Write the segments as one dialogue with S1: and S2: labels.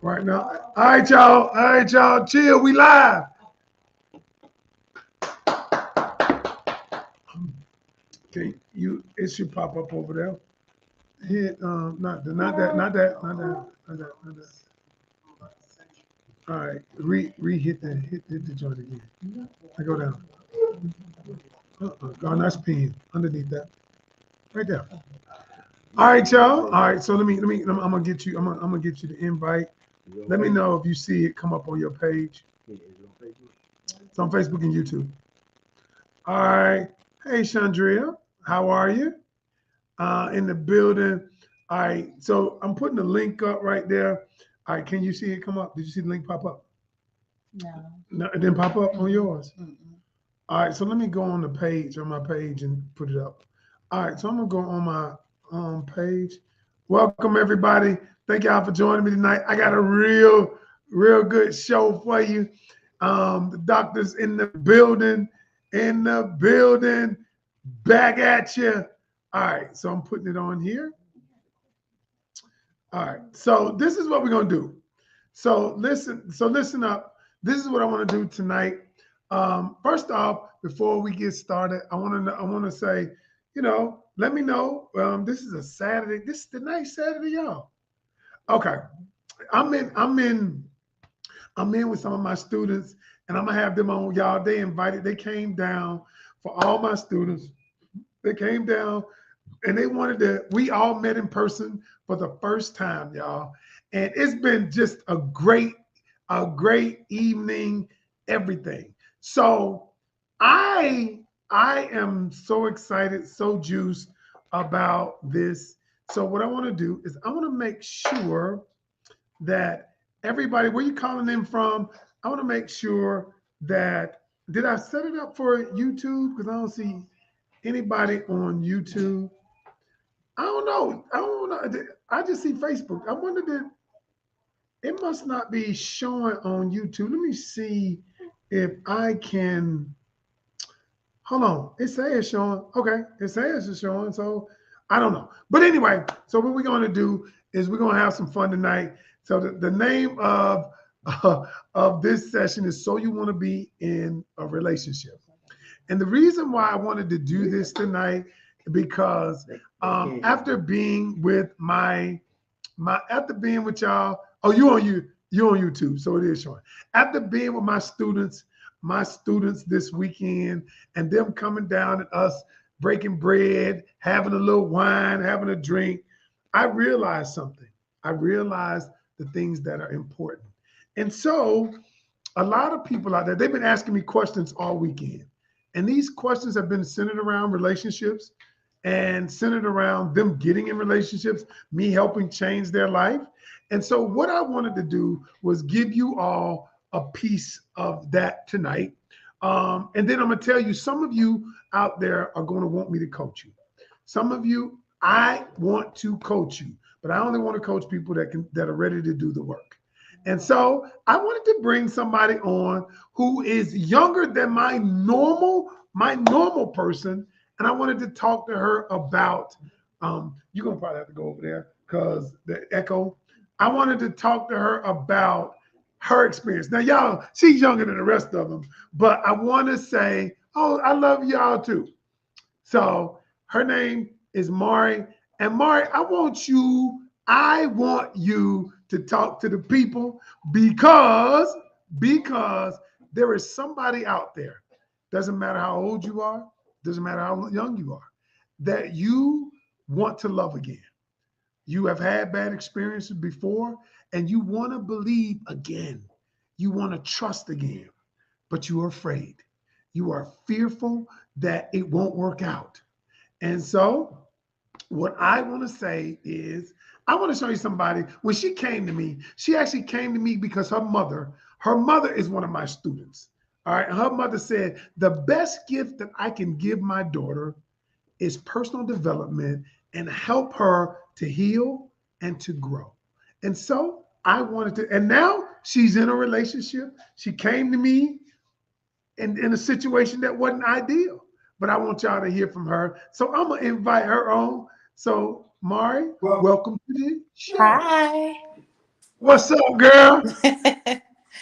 S1: right now. All right, y'all. All right, y'all. Chill. We live. Okay, it should pop up over there. Hit not that. All right, hit the joint again. I go down. Go nice pin underneath that, right there. All right, y'all. All right, so I'm gonna get you. I'm gonna get you the invite. Let me know if you see it come up on your page. It's on Facebook and YouTube. All right. Hey, Chandria, how are you? In the building. All right. So I'm putting the link up right there. All right. Can you see it come up? Did you see the link pop up? No, it didn't pop up on yours. All right. So let me go on my page, and put it up. All right. So I'm gonna go on my page. Welcome everybody. Thank y'all for joining me tonight. I got a real good show for you. The doctor's in the building, back at you. All right, so I'm putting it on here. All right, so this is what we're gonna do. So listen up. This is what I want to do tonight. First off, before we get started, I want to say, let me know. This is a Saturday. This is the nice Saturday, y'all. Okay, I'm in with some of my students, and I'm gonna have them on, y'all. They came down for all my students. They came down and we all met in person for the first time, y'all. And it's been just a great evening, everything. So I am so excited, so juiced about this. So what I want to do is I want to make sure that everybody, where you calling in from, I want to make sure that, did I set it up for YouTube? Because I don't see anybody on YouTube. I don't know. I just see Facebook. I wonder it must not be showing on YouTube. Let me see if I can. Hold on. It says it's showing. Okay. It says it's showing. So I don't know. But anyway, so what we're going to do is we're going to have some fun tonight. So the name of this session is So You Want to Be in a Relationship. And the reason why I wanted to do this tonight, because after being with after being with y'all, you on YouTube, so it is showing. After being with my students this weekend, and them coming down and us breaking bread, having a little wine, having a drink, I realized something. I realized the things that are important. And so a lot of people out there, they've been asking me questions all weekend. And these questions have been centered around relationships and centered around them getting in relationships, me helping change their life. And so what I wanted to do was give you all a piece of that tonight. And then I'm going to tell you, some of you out there are going to want me to coach you. Some of you, I want to coach you, but I only want to coach people that are ready to do the work. And so I wanted to bring somebody on who is younger than my normal person. And I wanted to talk to her about, you're going to probably have to go over there because the echo. I wanted to talk to her about her experience. Now, y'all, she's younger than the rest of them, but I want to say, I love y'all too. So her name is Mari. And Mari, I want you to talk to the people because there is somebody out there, doesn't matter how old you are, doesn't matter how young you are, that you want to love again. You have had bad experiences before and you want to believe again. You want to trust again, but you are afraid. You are fearful that it won't work out. And so what I want to say is, I want to show you somebody. When she came to me, she actually came to me because her mother is one of my students. All right. Her mother said, the best gift that I can give my daughter is personal development and help her to heal and to grow. And so I wanted to, and now she's in a relationship. She came to me in a situation that wasn't ideal, but I want y'all to hear from her. So I'm going to invite her on. So Mari, welcome to the show.
S2: Hi.
S1: What's up, girl?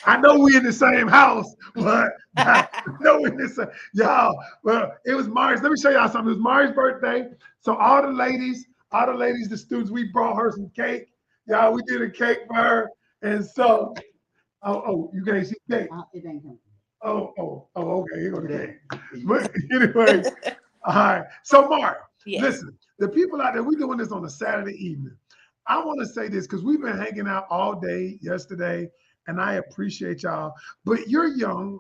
S1: I know we in the same house, but I know we in the same. Y'all, well, it was Mari's. Let me show y'all something. It was Mari's birthday. So all the ladies, the students, we brought her some cake. Y'all, we did a cake for her. And so, you can't see cake.
S2: It ain't him.
S1: Okay, here go the cake. But anyway, all right. So, Mark,
S3: Yes.
S1: listen, the people out there, we're doing this on a Saturday evening. I want to say this because we've been hanging out all day yesterday, and I appreciate y'all. But you're young,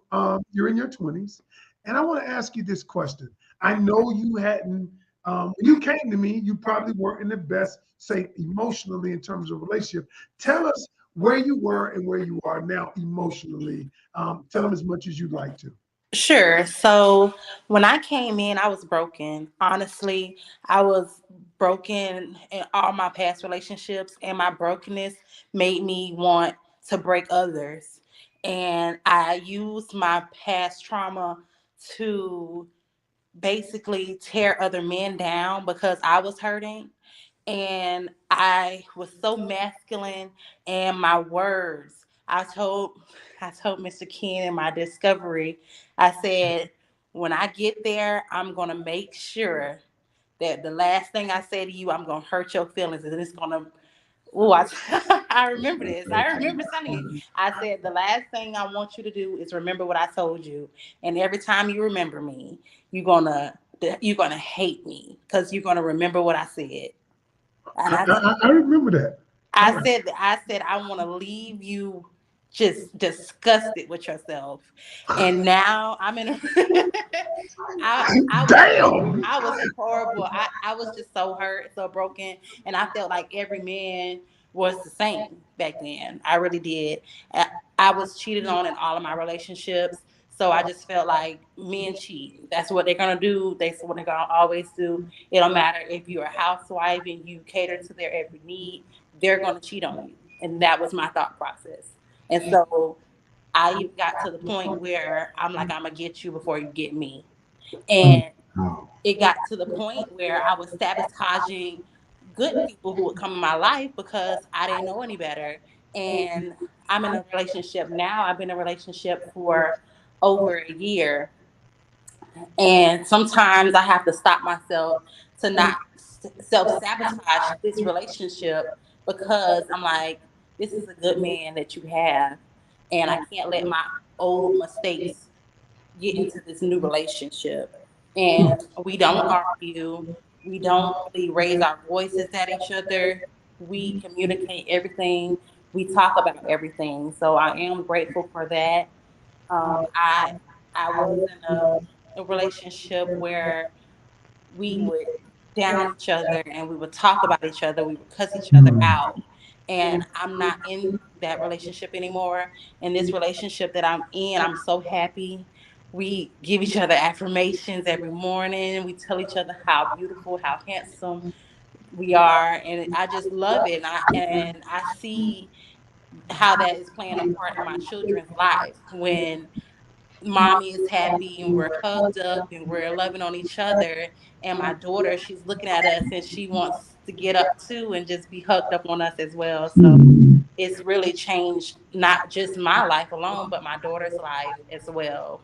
S1: you're in your 20s, and I want to ask you this question. I know you hadn't, when you came to me, you probably weren't in the best shape emotionally in terms of relationship. Tell us where you were and where you are now emotionally. Tell them as much as you'd like to.
S3: Sure. So when I came in, I was broken. Honestly, I was broken in all my past relationships, and my brokenness made me want to break others. And I used my past trauma to basically tear other men down because I was hurting. And I was so masculine and my words. I told Mr. Ken in my discovery, I said, when I get there, I'm gonna make sure that the last thing I say to you, I'm gonna hurt your feelings and it's gonna oh, I remember this. I remember telling you. I said the last thing I want you to do is remember what I told you, and every time you remember me, you're gonna you're gonna hate me because you're gonna remember what I said. And
S1: I remember that.
S3: I said I want to leave you just disgusted with yourself. And now I'm in a I was
S1: Damn.
S3: I was horrible. I was just so hurt, so broken, and I felt like every man was the same back then. I really did. I was cheated on in all of my relationships. So I just felt like men cheat. That's what they're gonna do. That's what they're gonna always do. It don't matter if you're a housewife and you cater to their every need, they're gonna cheat on you. And that was my thought process. And so I even got to the point where I'm like, I'm gonna get you before you get me. And it got to the point where I was sabotaging good people who would come in my life because I didn't know any better. And I'm in a relationship now. I've been in a relationship for over a year. And sometimes I have to stop myself to not self sabotage this relationship because I'm like, this is a good man that you have. And I can't let my old mistakes get into this new relationship. And we don't argue. We don't really raise our voices at each other. We communicate everything. We talk about everything. So I am grateful for that. I was in a relationship where we would down each other and we would talk about each other. We would cuss each other out. And I'm not in that relationship anymore. In this relationship that I'm in, I'm so happy. We give each other affirmations every morning. We tell each other how beautiful, how handsome we are. And I just love it. And I see how that is playing a part in my children's life when mommy is happy and we're hugged up and we're loving on each other, and my daughter, she's looking at us and she wants to get up too and just be hugged up on us as well. So it's really changed not just my life alone but my daughter's life as well.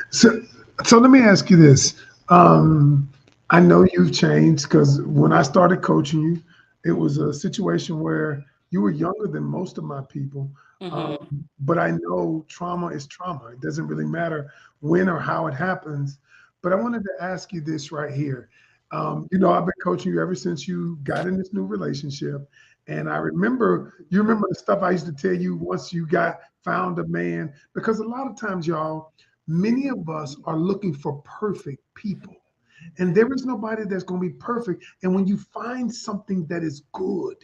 S1: So, so let me ask you this. Um, I know you've changed because when I started coaching you, it was a situation where you were younger than most of my people.
S3: Hmm.
S1: But I know trauma is trauma. It doesn't really matter when or how it happens. But I wanted to ask you this right here. I've been coaching you ever since you got in this new relationship. And I remember, you remember the stuff I used to tell you once you got found a man, because a lot of times, y'all, many of us are looking for perfect people. And there is nobody that's going to be perfect. And when you find something that is good,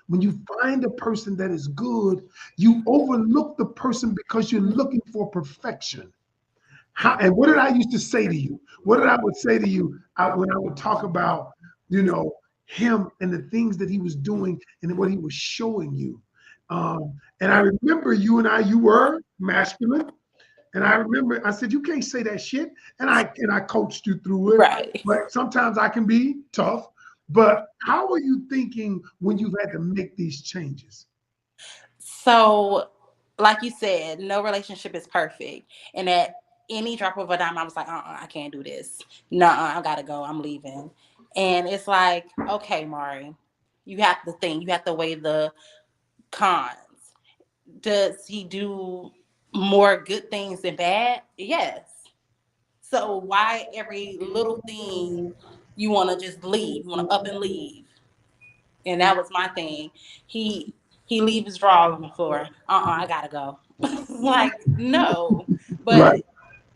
S1: when you find a person that is good, you overlook the person because you're looking for perfection. And what did I used to say to you? What did I would say to you when I would talk about, you know, him and the things that he was doing and what he was showing you? And I remember you were masculine. And I remember I said, you can't say that shit. And I coached you through it.
S3: Right.
S1: But sometimes I can be tough. But how are you thinking when you've had to make these changes?
S3: So, like you said, no relationship is perfect. And at any drop of a dime, I was like, I can't do this. No, I gotta go. I'm leaving. And it's like, okay, Mari, you have to think, you have to weigh the cons. Does he do more good things than bad? Yes. So why every little thing you want to just leave? You want to up and leave? And that was my thing. He he leave his drawers on the floor. I gotta go. Like no,
S1: Right.
S3: but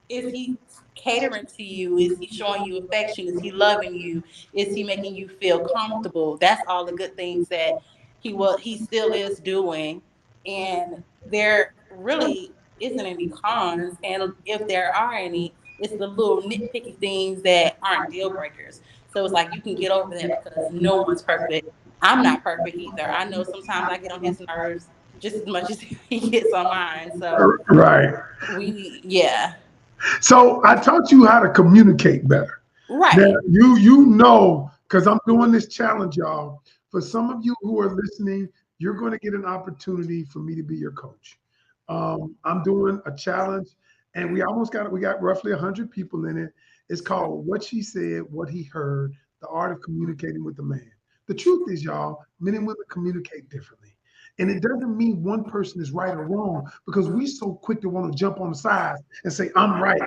S3: is he catering to you? Is he showing you affection? Is he loving you? Is he making you feel comfortable? That's all the good things that he still is doing. And there really isn't any cons. And if there are any, it's the little nitpicky things that aren't deal breakers. So it's like you can get over that because no one's perfect. I'm not perfect either. I know sometimes I get on his nerves just as much as he gets on mine. So
S1: Right.
S3: yeah.
S1: So I taught you how to communicate better. Now
S3: Right.
S1: you know, because I'm doing this challenge, y'all. For some of you who are listening, you're going to get an opportunity for me to be your coach. I'm doing a challenge, and we got roughly 100 people in it. It's called "What She Said, What He Heard: The Art of Communicating with a Man." The truth is, y'all, men and women communicate differently. And it doesn't mean one person is right or wrong because we so quick to want to jump on the sides and say, I'm right,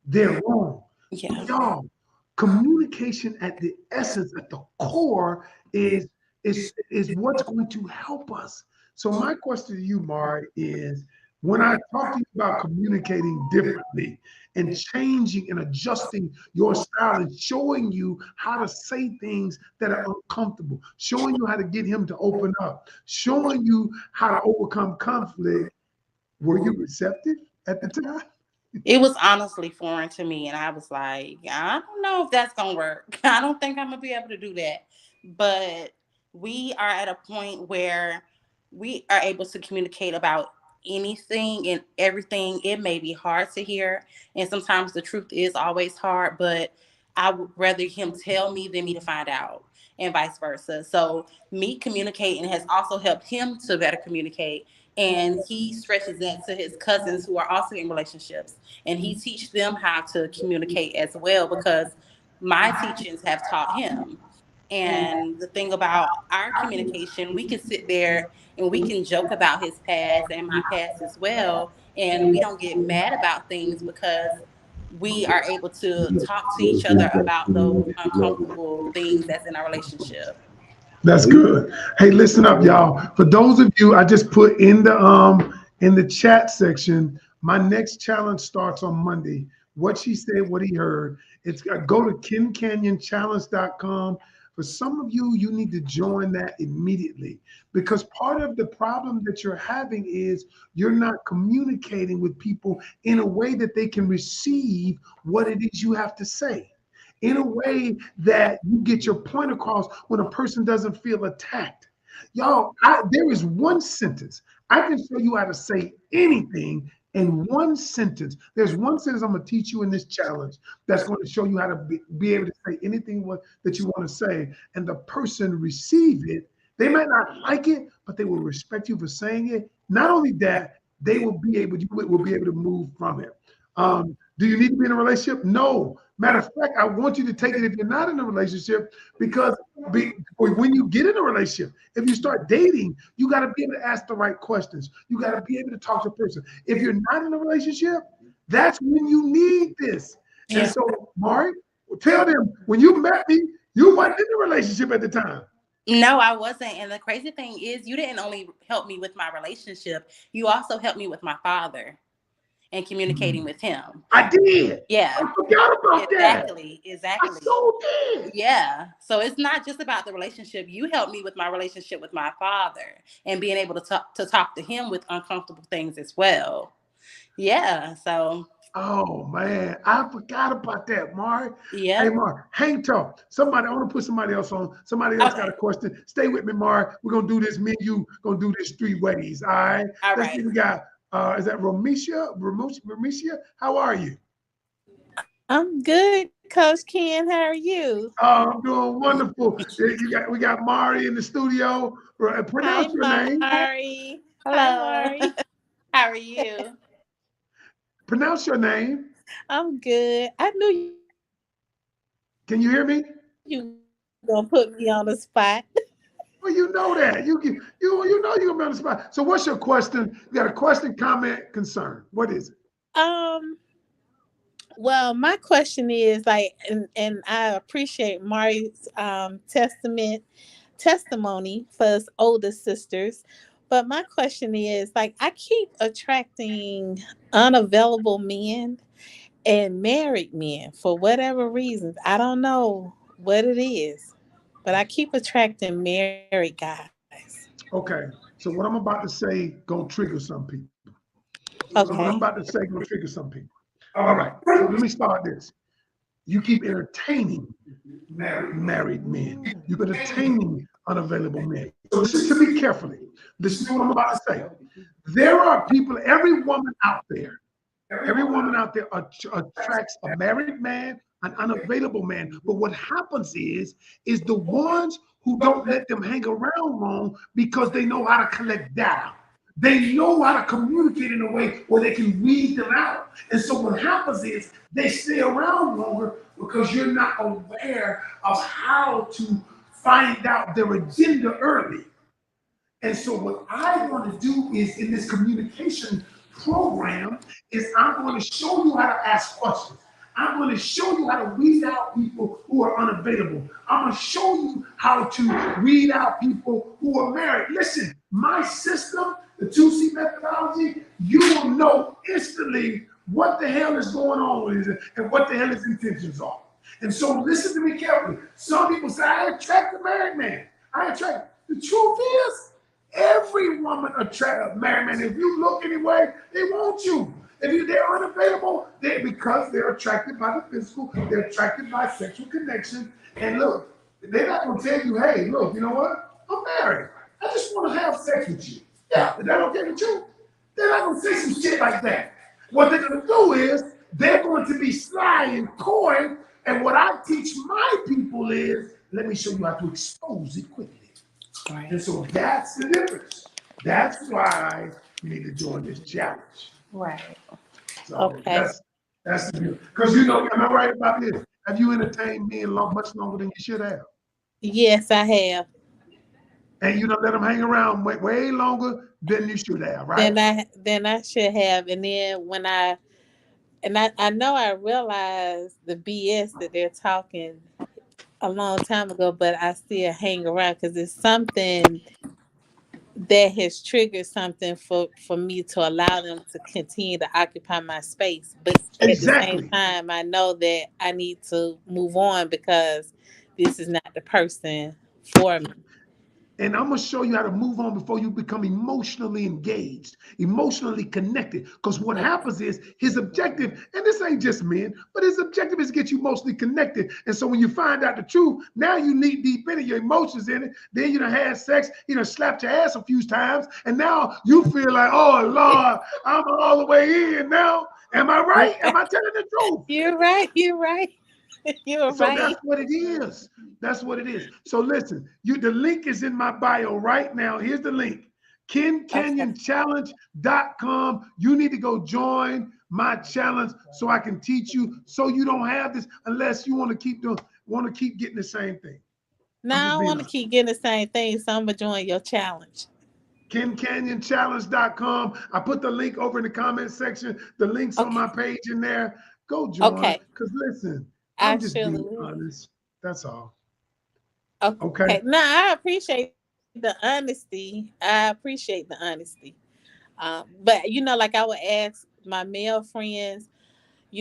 S1: they're wrong. But
S3: Yeah.
S1: y'all, communication at the essence, at the core, is what's going to help us. So my question to you, Mari, is when I talk to you about communicating differently and changing and adjusting your style and showing you how to say things that are uncomfortable, showing you how to get him to open up, showing you how to overcome conflict, were you receptive at the time?
S3: It was honestly foreign to me, and I was like, I don't know if that's gonna work. I don't think I'm gonna be able to do that. But we are at a point where we are able to communicate about anything and everything. It may be hard to hear, and sometimes the truth is always hard, but I would rather him tell me than me to find out, and vice versa. So, me communicating has also helped him to better communicate. And he stretches that to his cousins who are also in relationships, and he teaches them how to communicate as well because my teachings have taught him. And the thing about our communication, we can sit there and we can joke about his past and my past as well, and we don't get mad about things because we are able to talk to each other about those uncomfortable things that's in our relationship.
S1: That's good. Hey, listen up, y'all. For those of you, I just put in the chat section. My next challenge starts on Monday. What she said, what he heard. It's go to kencanyonchallenge.com. For some of you, you need to join that immediately because part of the problem that you're having is you're not communicating with people in a way that they can receive what it is you have to say in a way that you get your point across when a person doesn't feel attacked. Y'all, there is one sentence. I can show you how to say anything in one sentence. There's one sentence I'm going to teach you in this challenge that's going to show you how to be able to say anything that you want to say. And the person receive it. They might not like it, but they will respect you for saying it. Not only that, you will be able to move from it. Do you need to be in a relationship? No. Matter of fact, I want you to take it if you're not in a relationship, because when you get in a relationship, if you start dating, you got to be able to ask the right questions. You got to be able to talk to a person. If you're not in a relationship, that's when you need this. And
S3: Yeah.
S1: so, Mark, tell them when you met me, you weren't in a relationship at the time.
S3: No, I wasn't. And the crazy thing is, you didn't only help me with my relationship, you also helped me with my father and communicating with him.
S1: I did. I
S3: Yeah,
S1: forgot about that.
S3: exactly.
S1: I
S3: Exactly.
S1: so did.
S3: Yeah. So it's not just about the relationship. You helped me with my relationship with my father and being able to talk to him with uncomfortable things as well. Yeah. So
S1: Oh man, I forgot about that, Mark. Hey,
S3: yeah.
S1: Mark, hang tough. Somebody, I want to put somebody else on. Somebody else got a
S3: Okay.
S1: question. Stay with me, Mark. We're gonna do this. Me and you gonna do this 3 ways. All right.
S3: All
S1: Let's see.
S3: right.
S1: We got. Is that Romicia? Romicia? How are you?
S2: I'm good, Coach Ken. How are you?
S1: Oh, I'm doing wonderful. We got Mari in the studio.
S2: Hi,
S1: Pronounce your name.
S2: Mari. Hi,
S3: Hello.
S2: Mari.
S3: How are you?
S1: Pronounce your name.
S2: I'm good. I knew you were gonna put me on the spot.
S1: Well, you know that. You know you're gonna be on the spot. So what's your question? You got a question, comment, concern. What is it?
S2: Um, well, my question is like, and I appreciate Mari's testimony for us older sisters. But my question is like, I keep attracting unavailable men and married men for whatever reasons. I don't know what it is, but I keep attracting married guys.
S1: Okay. So what I'm about to say gonna trigger some people. So what
S2: Okay.
S1: I'm about to say gonna trigger some people. All right. So let me start this. You keep entertaining married men. You're entertaining unavailable men. So listen to me carefully. Listen to what I'm about to say. There are people, every woman out there attracts a married man, an unavailable man. But what happens is the ones who don't let them hang around long because they know how to collect data. They know how to communicate in a way where they can weed them out. And so what happens is they stay around longer because you're not aware of how to find out their agenda early. And so what I want to do is in this communication program is I'm going to show you how to ask questions. I'm going to show you how to weed out people who are unavailable. I'm going to show you how to weed out people who are married. Listen, my system, the 2C methodology, you will know instantly what the hell is going on with it and what the hell his intentions are. And so listen to me carefully. Some people say, I attract a married man. I attract. The truth is, every woman attract a married man. If you look anyway, they want you. They're unavailable, because they're attracted by the physical, they're attracted by sexual connection. And look, they're not gonna tell you, hey, look, you know what? I'm married. I just want to have sex with you. Yeah, is that okay with you? They're not gonna say some shit like that. What they're gonna do is they're going to be sly and coy. And what I teach my people is, let me show you how to expose it quickly. And
S3: Right.
S1: so that's the difference. That's why you need to join this challenge.
S3: Right.
S1: So
S2: Okay.
S1: that's the deal. Because you know, am I right about this? Have you entertained men much longer than you should have?
S2: Yes, I have.
S1: And you don't let them hang around way longer than you should have, right?
S2: Then I should have. And then I know I realized the BS that they're talking a long time ago, but I still hang around because it's something that has triggered something for me to allow them to continue to occupy my space. But at the same
S1: Exactly.
S2: time, I know that I need to move on because this is not the person for me.
S1: And I'm gonna show you how to move on before you become emotionally engaged, emotionally connected. Because what happens is his objective, and this ain't just men, but his objective is to get you emotionally connected. And so when you find out the truth, now you knee deep in it, your emotions in it. Then you done had sex, you done slapped your ass a few times, and now you feel like, oh Lord, I'm all the way in now. Am I right? Am I telling the truth?
S2: You're right. You're right. You're
S1: So that's
S2: right.
S1: what it is. That's what it is. So listen, the link is in my bio right now. Here's the link.
S2: Okay.
S1: kencanyonchallenge.com. You need to go join my challenge so I can teach you so you don't have this unless you want to keep getting the same thing. I'm
S2: Now
S1: just
S2: I
S1: being
S2: want to
S1: honest.
S2: keep getting the same thing, so I'm gonna join your challenge.
S1: kencanyonchallenge.com. I put the link over in the comment section. The link's on
S2: Okay.
S1: my page in there. Go join.
S2: Okay.
S1: Because listen,
S2: I
S1: I'm just
S2: surely
S1: being
S2: will.
S1: honest. That's all.
S2: Okay.
S1: Okay.
S2: No, I appreciate the honesty. I appreciate the honesty. But like I would ask my male friends,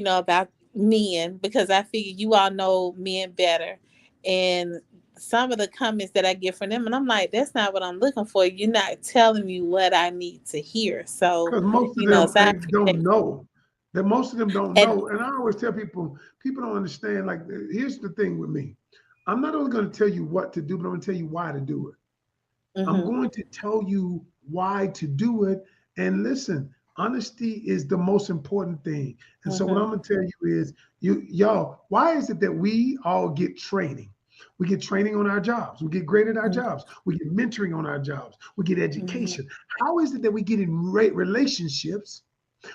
S2: about men because I figure you all know men better. And some of the comments that I get from them, and I'm like, that's not what I'm looking for. You're not telling me what I need to hear. So,
S1: Because most of them
S2: so I
S1: they don't
S2: appreciate
S1: know. That most of them don't
S2: and
S1: know. And I always tell people don't understand. Like, here's the thing with me. I'm not only going to tell you what to do, but I'm going to tell you why to do it. I'm
S2: hmm
S1: going to tell you why to do it. And listen, honesty is the most important thing. And so what
S2: hmm
S1: I'm going to tell you is, y'all, why is it that we all get training? We get training on our jobs. We get great at our
S2: Mhm.
S1: jobs. We get mentoring on our jobs. We get
S2: Mhm.
S1: education. How is it that we get in relationships?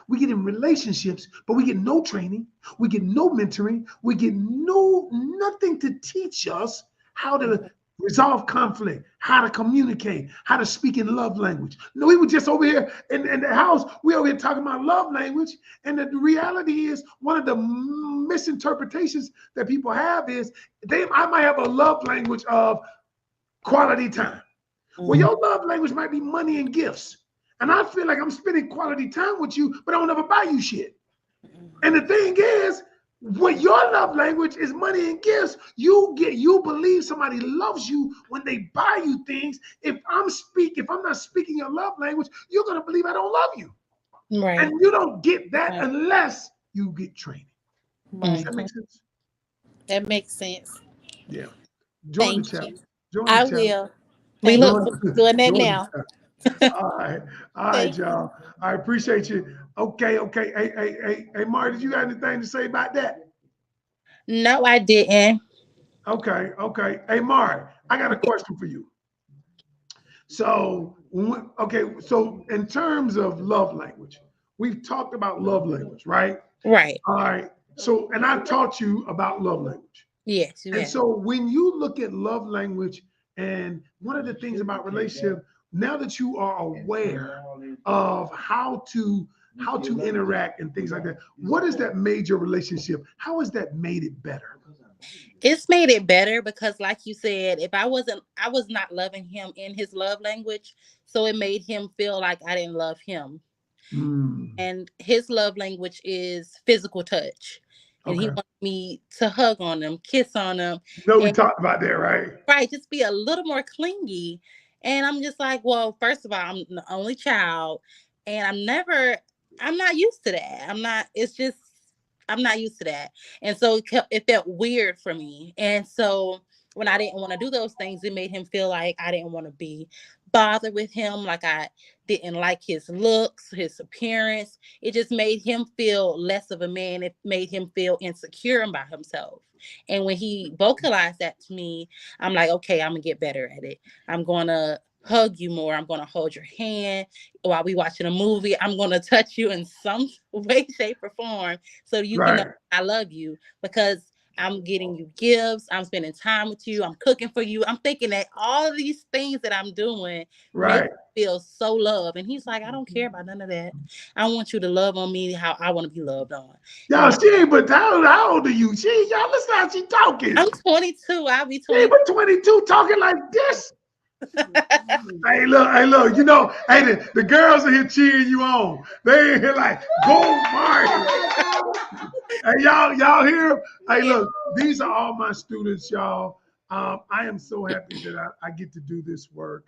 S1: We get in relationships, but we get no training. We get no mentoring. We get nothing to teach us how to resolve conflict, how to communicate, how to speak in love language. No, we were just over here in the house. We over here talking about love language. And the reality is one of the misinterpretations that people have is I might have a love language of quality time. Well,
S2: Mhm.
S1: your love language might be money and gifts. And I feel like I'm spending quality time with you, but I don't ever buy you shit. And the thing is, when your love language is money and gifts, you believe somebody loves you when they buy you things. If I'm not speaking your love language, you're gonna believe I don't love you. And
S2: Right.
S1: you don't get that
S2: Right.
S1: unless you get training. Does
S2: Right.
S1: that make sense?
S2: That makes sense.
S1: Yeah. Join the
S2: Thank
S1: chat.
S2: you.
S1: Join the
S2: I
S1: chat.
S2: will.
S3: We
S2: Thank
S3: look
S2: you
S1: Join,
S2: for doing that
S1: join the
S2: now.
S1: chat. All right. All right,
S2: Thank you.
S1: y'all. I appreciate you. Okay, okay. Hey, Marty, did you got anything to say about that?
S3: no, I didn't.
S1: Okay, okay. Hey, Marty, I got a question for you. So, okay, so in terms of love language, we've talked about love language, right?
S3: Right.
S1: All right. So, and I taught you about love language.
S3: Yes, you
S1: And
S3: have.
S1: so when you look at love language, and one of the things about relationship, now that you are aware of how to interact and things like that, what has that made your relationship? How has that made it better?
S3: It's made it better because, like you said, if I was not loving him in his love language, so it made him feel like I didn't love him.
S1: Mm,
S3: And his love language is physical touch, and he
S1: okay.
S3: wants me to hug on him, kiss on him,
S1: No, we
S3: and
S1: talked about that, right?
S3: right, just be a little more clingy. And I'm just like, well, first of all, I'm the only child, and I'm not used to that. It's just, I'm not used to that. And so it felt weird for me. And so when I didn't want to do those things, it made him feel like I didn't want to be bothered with him, like I didn't like his looks, his appearance. It just made him feel less of a man. It made him feel insecure about himself. And when he vocalized that to me, I'm like, okay, I'm gonna get better at it. I'm gonna hug you more. I'm gonna hold your hand while we watching a movie. I'm gonna touch you in some way, shape, or form so you can know
S1: Right,
S3: I love you because I'm getting you gifts. I'm spending time with you. I'm cooking for you. I'm thinking that all of these things that I'm doing make
S1: right.
S3: me feel so loved. And he's like, I don't care about none of that. I want you to love on me how I want to be loved on. And
S1: Y'all, she ain't but how old are you? Y'all listen how she talking.
S3: I'm 22. I'll be
S1: She ain't
S3: 20.
S1: but 22 talking like this. Hey, look, hey, the girls are here cheering you on. They ain't here like, go Marty. Hey, y'all here? Hey,
S3: Yeah.
S1: look, these are all my students, y'all. I am so happy that I get to do this work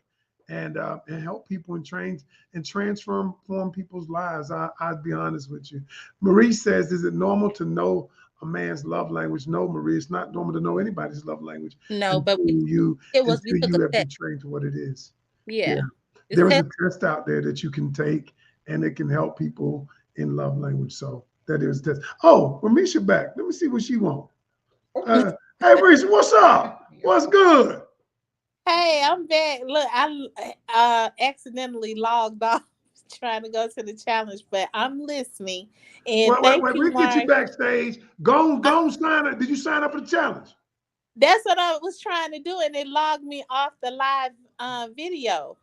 S1: and help people and transform people's lives. I'll be honest with you. Marie says, is it normal to know a man's love language? No, Marie, it's not normal to know anybody's love language
S3: No, but
S1: until you
S3: we took a
S1: have been
S3: test.
S1: trained to what it is. Yeah.
S3: Yeah. It's
S1: There is
S3: test.
S1: a test out there that you can take and it can help people in love language. So that is a test. Oh, Ramisha back. Let me see what she wants. Hey, Reese, what's up? What's good?
S2: Hey, I'm back. Look, I accidentally logged off trying to go to the challenge, but I'm listening. And thank
S1: Wait,
S2: you,
S1: we get you
S2: Mark.
S1: backstage.
S2: I,
S1: Go sign up. Did you sign up for the challenge?
S2: that's what I was trying to do, and it logged me off the live video.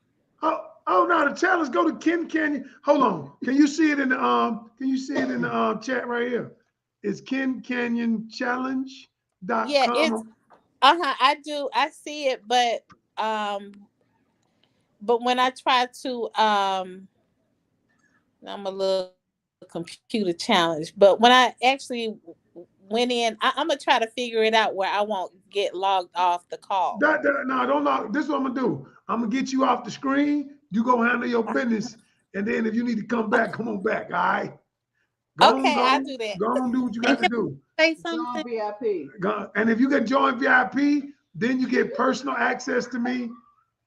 S1: Oh no, the challenge go to Ken Canyon. Hold on. Can you see it in the chat right here? It's
S2: Yeah, it's
S1: kencanyonchallenge.com.
S2: I do. I see it, um but when I try to I'm a little computer challenge, but when I actually went in, I'm gonna try to figure it out where I won't get logged off the call.
S1: No, don't know. This is what I'm gonna do. I'm gonna get you off the screen. You go handle your business, and then if you need to come back, come on back. All right.
S2: Okay, I'll do that.
S1: Go on, do what you
S3: And
S1: got to
S3: can
S1: do.
S3: I say something?
S1: And if you can join VIP, then you get personal access to me.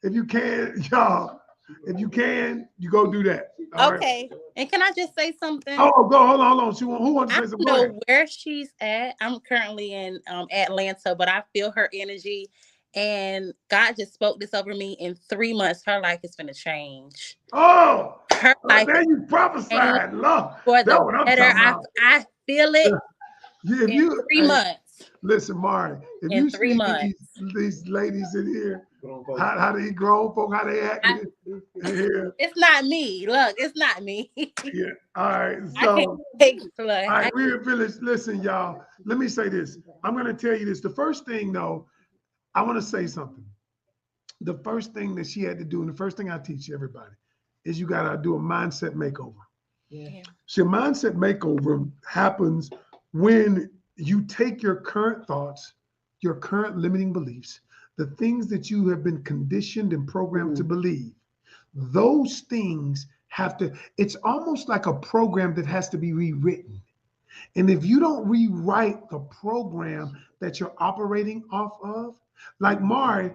S1: If you can, y'all. If you can, you go do that. All right.
S2: Okay.
S3: And can I just say something?
S1: Oh, go. Hold on. Who wants
S3: I
S1: to say something?
S3: don't
S1: Go ahead.
S3: know where she's at. I'm currently in Atlanta, but I feel her energy. And God just spoke this over me. In 3 months, her life is going to change.
S1: Oh,
S3: Her life
S1: there
S3: is
S1: you
S3: changed
S1: prophesied. Love.
S3: for
S1: That's
S3: the
S1: what I'm
S3: better.
S1: talking about.
S3: I feel it
S1: Yeah, if
S3: in
S1: you,
S3: three
S1: hey,
S3: months.
S1: listen, Mari, if
S3: In
S1: you
S3: three
S1: see
S3: months.
S1: these ladies in here, how they grown folk, how they act
S3: I,
S1: in here.
S3: it's not me. Look, it's not me.
S1: Yeah. All right.
S3: I can't
S1: So,
S3: take look.
S1: all right, we're finished. Listen, y'all. Let me say this. I'm going to tell you this. The first thing, though, I want to say something. The first thing that she had to do, and the first thing I teach everybody, is you got to do a mindset makeover.
S3: Yeah.
S1: So, your mindset makeover happens when you take your current thoughts, your current limiting beliefs, the things that you have been conditioned and programmed to believe, those things have to, it's almost like a program that has to be rewritten. And if you don't rewrite the program that you're operating off of, like Mari,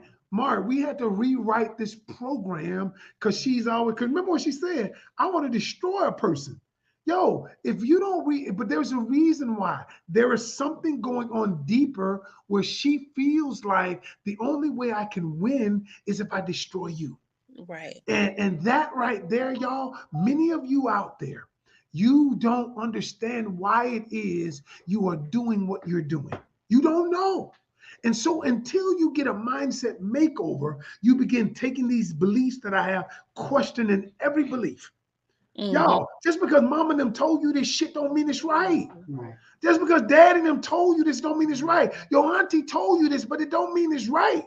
S1: we had to rewrite this program because she's always, because remember what she said, I want to destroy a person. Yo, if you don't but there's a reason why. There is something going on deeper where she feels like the only way I can win is if I destroy you.
S3: Right.
S1: And that right there, y'all, many of you out there, you don't understand why it is you are doing what you're doing. You don't know. And so until you get a mindset makeover, you begin taking these beliefs that I have, questioning every belief.
S3: Mm-hmm.
S1: Y'all, just because mom and them told you this shit don't mean it's right. Just because dad and them told you this don't mean it's right. Your auntie told you this, but it don't mean it's right.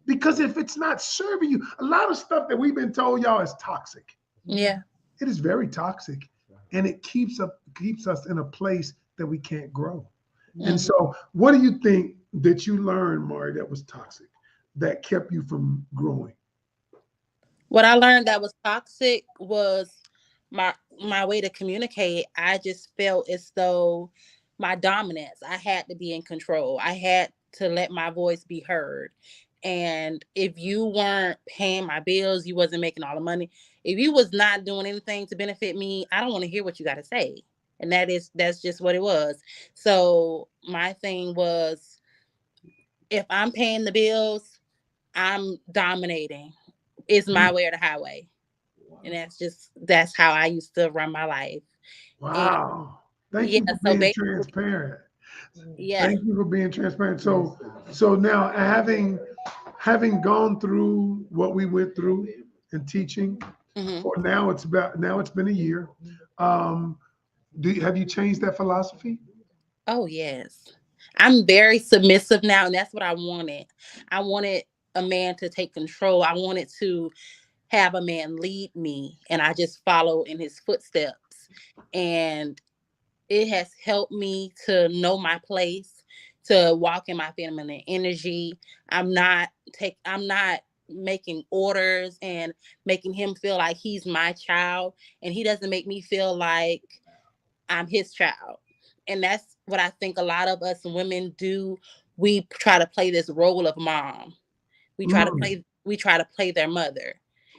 S1: Because if it's not serving you, a lot of stuff that we've been told y'all is toxic.
S3: Yeah.
S1: It is very toxic, and it keeps us in a place that we can't grow. And
S3: Mm-hmm.
S1: so, what do you think that you learned, Mari, that was toxic, that kept you from growing?
S3: What I learned that was toxic was my my way to communicate. I just felt as though my dominance. I had to be in control. I had to let my voice be heard. And if you weren't paying my bills, you wasn't making all the money. If you was not doing anything to benefit me, I don't want to hear what you got to say. And that's just what it was. So my thing was, if I'm paying the bills, I'm dominating. It's my way or the highway. And that's how I used to run my life. And
S1: Wow. Thank
S3: yeah,
S1: you for
S3: so
S1: being
S3: basically,
S1: transparent.
S3: yeah.
S1: Thank you for being transparent. So now having gone through what we went through in teaching,
S3: Hmm.
S1: for now it's been a year. Um, have you changed that philosophy?
S3: Oh yes. I'm very submissive now, and that's what I wanted. I wanted a man to take control. I wanted to have a man lead me, and I just follow in his footsteps. And it has helped me to know my place, to walk in my feminine energy. I'm not making orders and making him feel like he's my child, and he doesn't make me feel like I'm his child. And that's what I think a lot of us women do. We try to play this role of mom.
S1: Mm,
S3: We try to play their mother.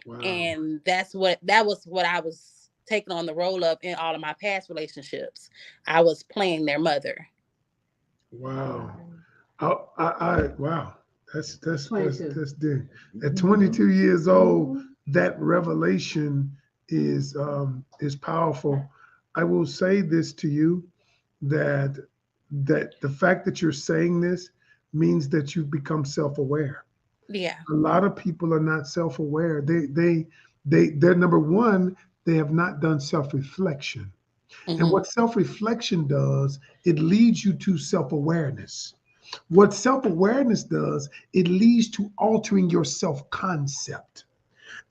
S1: wow.
S3: And that was what I was taking on the role of in all of my past relationships. I was playing their mother.
S1: Wow. Wow. That's big. At 22 years old, that revelation is powerful. I will say this to you that the fact that you're saying this means that you've become self-aware.
S3: Yeah.
S1: A lot of people are not self-aware. They're number one, they have not done self-reflection. And
S3: Hmm.
S1: what self-reflection does, it leads you to self-awareness. What self-awareness does, it leads to altering your self-concept.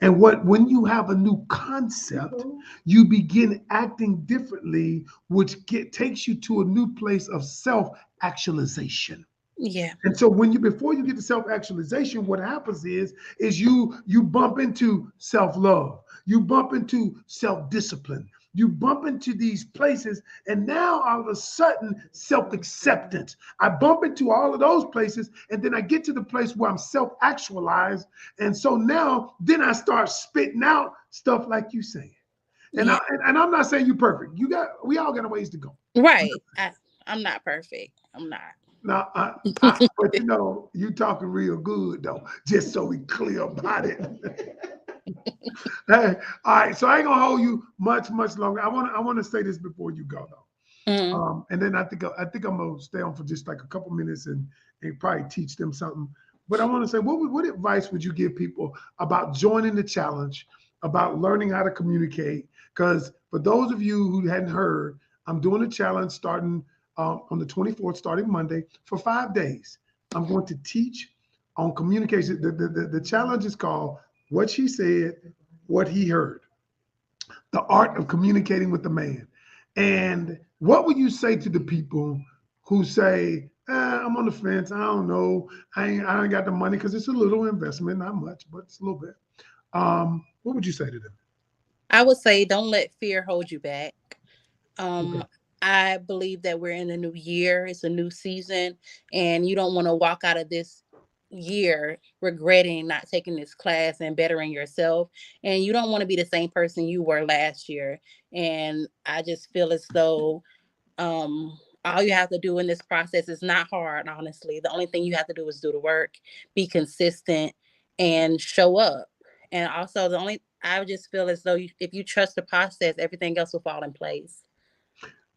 S1: And when you have a new concept, you begin acting differently, which takes you to a new place of self-actualization.
S3: Yeah.
S1: And so when you before you get to self-actualization, what happens is you bump into self-love. You bump into self-discipline. You bump into these places, and now all of a sudden, self-acceptance. I bump into all of those places, and then I get to the place where I'm self-actualized. And so now, then I start spitting out stuff like you saying. And
S3: Yeah.
S1: I'm not saying you're perfect. We all got a ways to go.
S3: Right. I'm not perfect. I'm not.
S1: Now, but you talking real good though. Just so we clear about it. Hey, all right. So I ain't gonna hold you much longer. I want to say this before you go though.
S3: Mm.
S1: And then I think I'm gonna stay on for just like a couple minutes and probably teach them something. But I want to say, what advice would you give people about joining the challenge, about learning how to communicate? Because for those of you who hadn't heard, I'm doing a challenge starting on the 24th, starting Monday for 5 days. I'm going to teach on communication. The challenge is called "What She Said, What He Heard." The art of communicating with the man. And what would you say to the people who say, I'm on the fence. I don't know. I ain't got the money because it's a little investment, not much, but it's a little bit. What would you say to them?
S3: I would say don't let fear hold you back.
S1: Okay.
S3: Um, I believe that we're in a new year. It's a new season, and you don't want to walk out of this year regretting not taking this class and bettering yourself. And you don't want to be the same person you were last year. And I just feel as though all you have to do in this process is not hard, honestly. The only thing you have to do is do the work, be consistent, and show up. And also, I just feel as though if you trust the process, everything else will fall in place.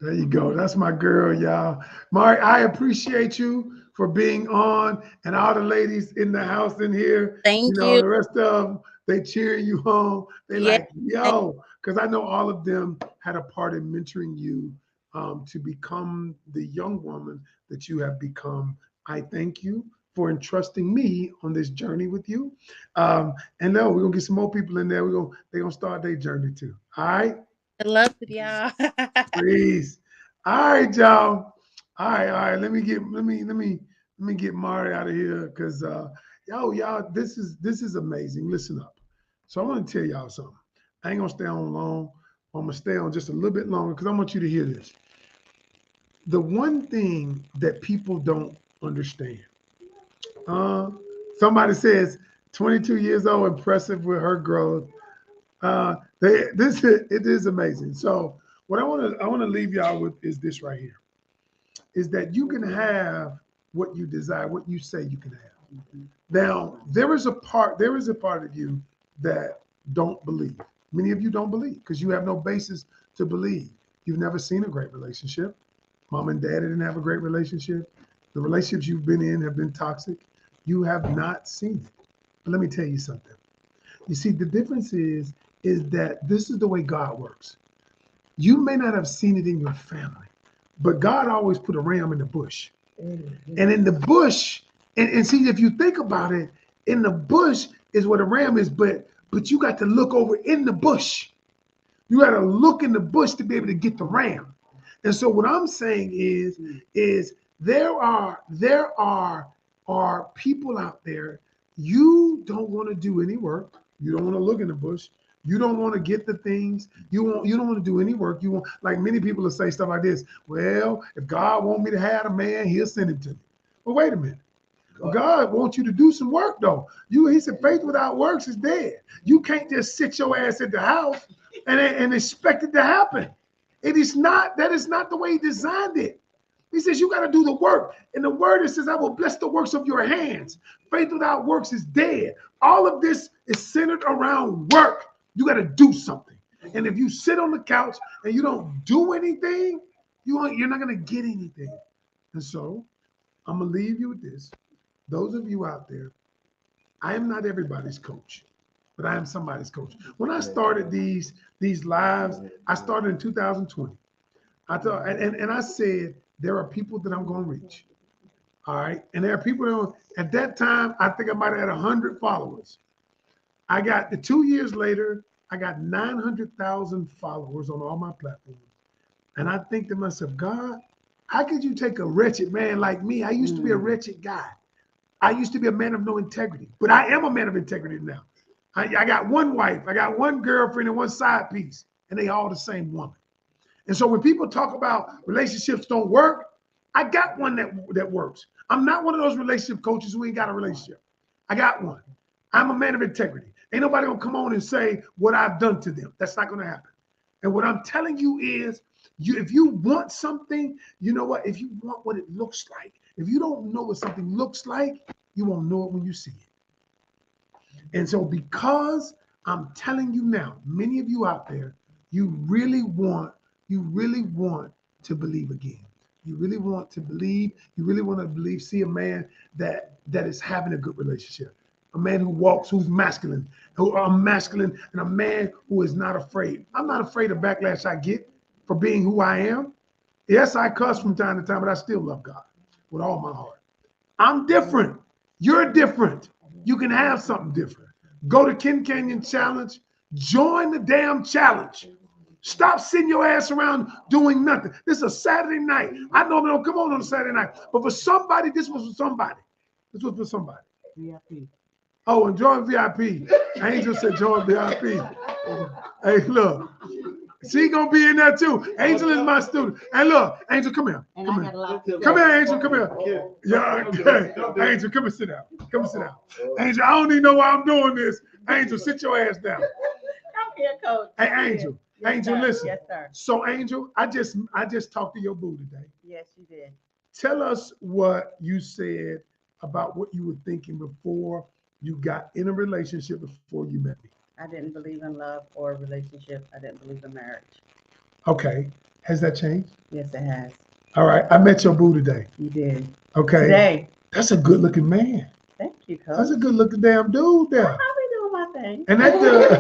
S1: There you go. That's my girl, y'all. Mari, I appreciate you for being on, and all the ladies in the house in here.
S3: Thank
S1: The
S3: you.
S1: rest of them, they cheering you on. They
S3: Yeah.
S1: like, yo, because I know all of them had a part in mentoring you to become the young woman that you have become. I thank you for entrusting me on this journey with you. And no, we're gonna get some more people in there. They're gonna start their journey too. All right.
S3: I love it, y'all.
S1: Please. All right, y'all. All right. Let me get Mari out of here because y'all, this is amazing. Listen up. So I want to tell y'all something. I ain't gonna stay on long. I'm gonna stay on just a little bit longer because I want you to hear this. The one thing that people don't understand. Uh, Somebody says 22 years old, impressive with her growth. It is amazing. So what I want to leave y'all with is this right here: is that you can have what you desire, what you say you can have. Now there is a part of you that don't believe. Many of you don't believe because you have no basis to believe. You've never seen a great relationship. Mom and dad didn't have a great relationship. The relationships you've been in have been toxic. You have not seen it. But let me tell you something. You see, the difference is that this is the way God works. You may not have seen it in your family, but God always put a ram in the bush. And in the bush, and see, if you think about it, in the bush is where the ram is, but you got to look over in the bush. You got to look in the bush to be able to get the ram. And so what I'm saying is there are people out there. You don't want to do any work. You don't want to look in the bush. You don't want to get the things. You don't want to do any work. You want, like many people will say stuff like this. Well, if God want me to have a man, he'll send him to me. Well, wait a minute. God wants you to do some work though. He said faith without works is dead. You can't just sit your ass at the house and expect it to happen. That is not the way he designed it. He says you got to do the work. In the word, it says, I will bless the works of your hands. Faith without works is dead. All of this is centered around work. You got to do something. And if you sit on the couch and you don't do anything, you're not going to get anything. And so I'm going to leave you with this. Those of you out there, I am not everybody's coach, but I am somebody's coach. When I started these lives, I started in 2020. I thought, and I said, there are people that I'm going to reach. All right. And there are people that at that time, I think I might have had 100 followers. I got 2 years later, I got 900,000 followers on all my platforms. And I think to myself, God, how could you take a wretched man like me? I used to be a wretched guy. I used to be a man of no integrity, but I am a man of integrity now. I got one wife, I got one girlfriend, and one side piece, and they all the same woman. And so when people talk about relationships don't work, I got one that works. I'm not one of those relationship coaches who ain't got a relationship. I got one. I'm a man of integrity. Ain't nobody gonna come on and say what I've done to them. That's not gonna happen. And what I'm telling you is, if you want something, you know what? If you want what it looks like, if you don't know what something looks like, you won't know it when you see it. And so because I'm telling you now, many of you out there, you really want to believe again. You really want to believe, see a man that is having a good relationship. A man who walks, who's masculine, who are masculine, and a man who is not afraid. I'm not afraid of backlash I get for being who I am. Yes, I cuss from time to time, but I still love God with all my heart. I'm different. You're different. You can have something different. Go to Ken Canyon Challenge. Join the damn challenge. Stop sitting your ass around doing nothing. This is a Saturday night. I normally don't come on a Saturday night, but for somebody, this was for somebody. This was for somebody.
S4: VIP.
S1: Oh, and join VIP. Angel said join VIP. Hey, look. She gonna be in there too. Angel is my student. Hey, look, Angel, come here. Come here. Come here, Angel. Come here. Yeah, okay. Angel, come and sit down. Come and sit down. Angel, I don't even know why I'm doing this. Angel, sit your ass down.
S4: Come here, coach.
S1: Hey, Angel.
S4: Yes,
S1: Angel,
S4: sir.
S1: listen.
S4: Yes, sir.
S1: So, Angel, I just talked to your boo today.
S4: Yes, you did.
S1: Tell us what you said about what you were thinking before you got in a relationship before you met me.
S4: I didn't believe in love or relationship. I didn't believe in marriage.
S1: Okay. Has that changed?
S4: Yes, it has.
S1: All right. I met your boo today.
S4: You did.
S1: Okay.
S4: Today.
S1: That's a good looking man.
S4: Thank you, coach.
S1: That's a good looking damn dude there.
S4: I'll be doing my thing.
S1: And that dude,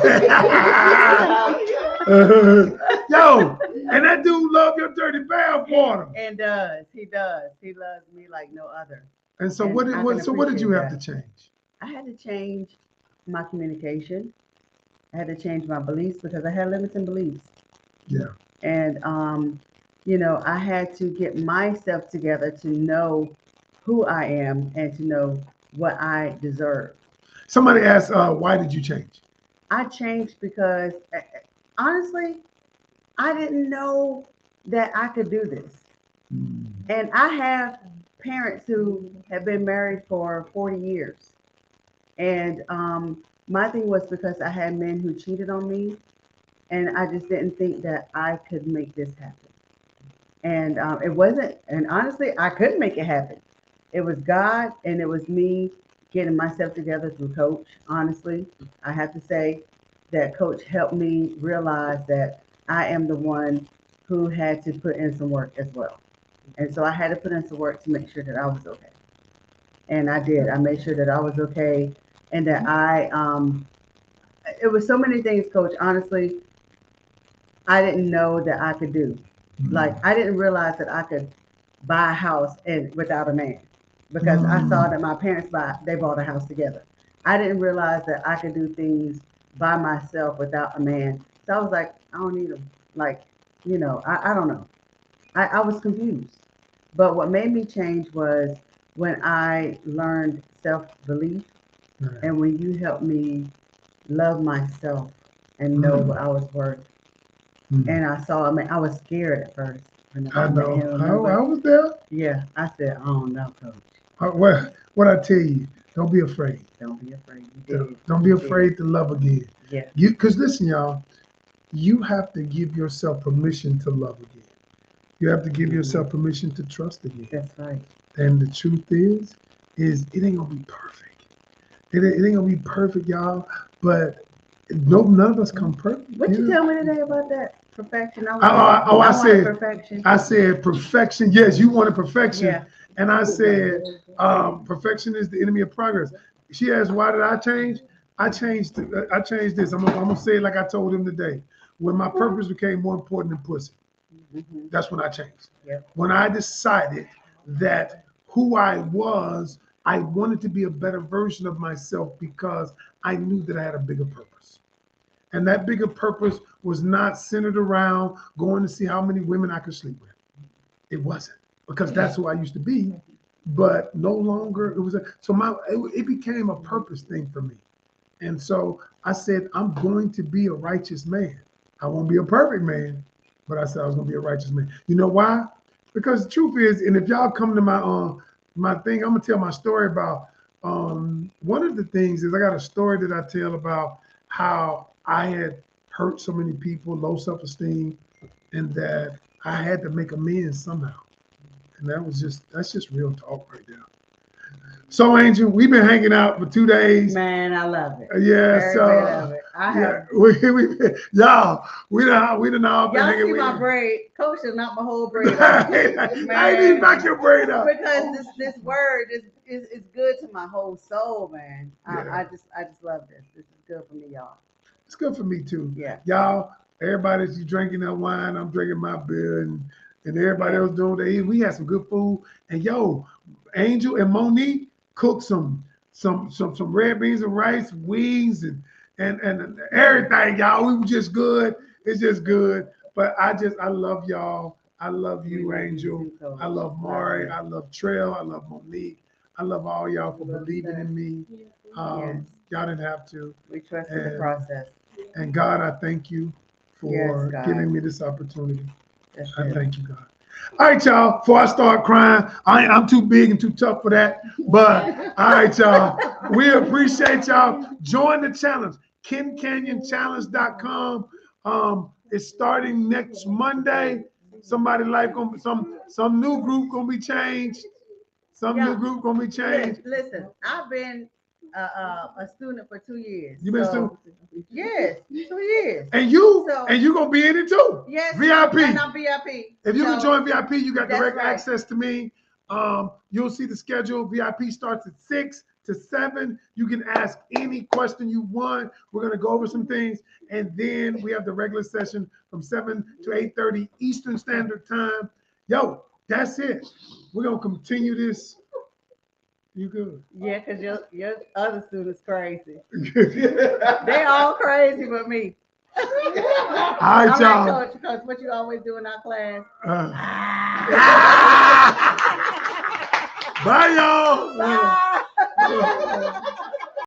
S1: yo, and that dude love your dirty bath water.
S4: And does. He does. He loves me like no other.
S1: And so
S4: And
S1: what
S4: I
S1: did
S4: can
S1: what did you have
S4: appreciate
S1: to change?
S4: I had to change my communication. I had to change my beliefs because I had limiting beliefs.
S1: Yeah.
S4: And I had to get myself together to know who I am and to know what I deserve.
S1: Somebody asked, why did you change?
S4: I changed because honestly, I didn't know that I could do this. And I have parents who have been married for 40 years. And my thing was because I had men who cheated on me, and I just didn't think that I could make this happen. And it wasn't, and honestly, I couldn't make it happen. It was God, and it was me getting myself together through Coach. Honestly, I have to say that Coach helped me realize that I am the one who had to put in some work as well. And so I had to put in some work to make sure that I was okay. And I did. I made sure that I was okay, and that it was so many things, Coach, honestly, I didn't know that I could do. Like, I didn't realize that I could buy a house without a man, because I saw that my parents they bought a house together. I didn't realize that I could do things by myself without a man. So I was like, I don't need him. Like, I don't know. I was confused. But what made me change was when I learned self-belief, and when you helped me love myself and know what I was worth. And I saw, I was scared at first.
S1: I know. I was there.
S4: Yeah, I said, oh no, Coach.
S1: What I tell you, don't be afraid.
S4: Don't be afraid. You did.
S1: Don't be afraid to love again.
S4: Yeah.
S1: Because listen, y'all, you have to give yourself permission to love again. You have to give yourself permission to trust again.
S4: That's right.
S1: And the truth is it ain't gonna be perfect. It ain't gonna be perfect, y'all. But none of us come perfect.
S4: What you tell me today about that perfection?
S1: I said
S4: perfection.
S1: I said perfection. Yes, you wanted perfection.
S4: Yeah.
S1: And I said perfection is the enemy of progress. She asked, why did I change? I changed this. I'm gonna say it like I told him today. When my purpose became more important than pussy. That's when I changed.
S4: Yep.
S1: When I decided that who I was, I wanted to be a better version of myself because I knew that I had a bigger purpose. And that bigger purpose was not centered around going to see how many women I could sleep with. It wasn't, because that's who I used to be, but no longer it became a purpose thing for me. And so I said, I'm going to be a righteous man. I won't be a perfect man, but I said I was going to be a righteous man. You know why? Because the truth is, and if y'all come to my thing, I'm going to tell my story about one of the things is I got a story that I tell about how I had hurt so many people, low self-esteem, and that I had to make amends somehow. And that's just real talk right there. So, Angel, we've been hanging out for 2 days.
S4: Man, I love it.
S1: Yeah,
S4: Every
S1: so
S4: bit of it. I have.
S1: Y'all, we done all been
S4: Y'all
S1: hanging
S4: see
S1: with
S4: my braid? Coach should knock my whole braid
S1: I
S4: off.
S1: ain't even knock your braid out.
S4: Because this word is good to my whole soul, man.
S1: Yeah.
S4: I just love this. This is good for me, y'all.
S1: It's good for me too.
S4: Yeah.
S1: Y'all, everybody's drinking that wine, I'm drinking my beer, and everybody else doing what they eat. We had some good food. And yo, Angel and Monique cooked some red beans and rice, wings, and everything, y'all. We were just good. It's just good. But I love y'all. I love you, Angel. I love Mari. I love Trail. I love Monique. I love all y'all for believing in me. Y'all didn't have to.
S4: We trusted the process.
S1: And God, I thank you for
S4: Yes, God.
S1: giving me this opportunity.
S4: That's
S1: I
S4: it.
S1: thank you, God. All right, y'all. Before I start crying, I'm too big and too tough for that. But all right, y'all. We appreciate y'all. Join the challenge. kencanyonchallenge.com. It's starting next Monday. Somebody life gonna some new group gonna be changed. Some new group gonna be changed.
S4: Listen, I've been a student for 2 years.
S1: You been student?
S4: Yes, 2 years.
S1: And you gonna be in it too.
S4: Yes,
S1: VIP.
S4: and I'm VIP.
S1: If you can join VIP, you got
S4: That's
S1: direct
S4: right.
S1: access to me. You'll see the schedule. VIP starts at 6 to 7. You can ask any question you want. We're gonna go over some things, and then we have the regular session from 7 to 8:30 Eastern Standard Time. Yo, that's it. We're gonna continue this. You good?
S4: Yeah, because your other students crazy. They all crazy but me.
S1: All right, y'all.
S4: Coach, what you always do in our class?
S1: Bye, y'all.
S4: Bye.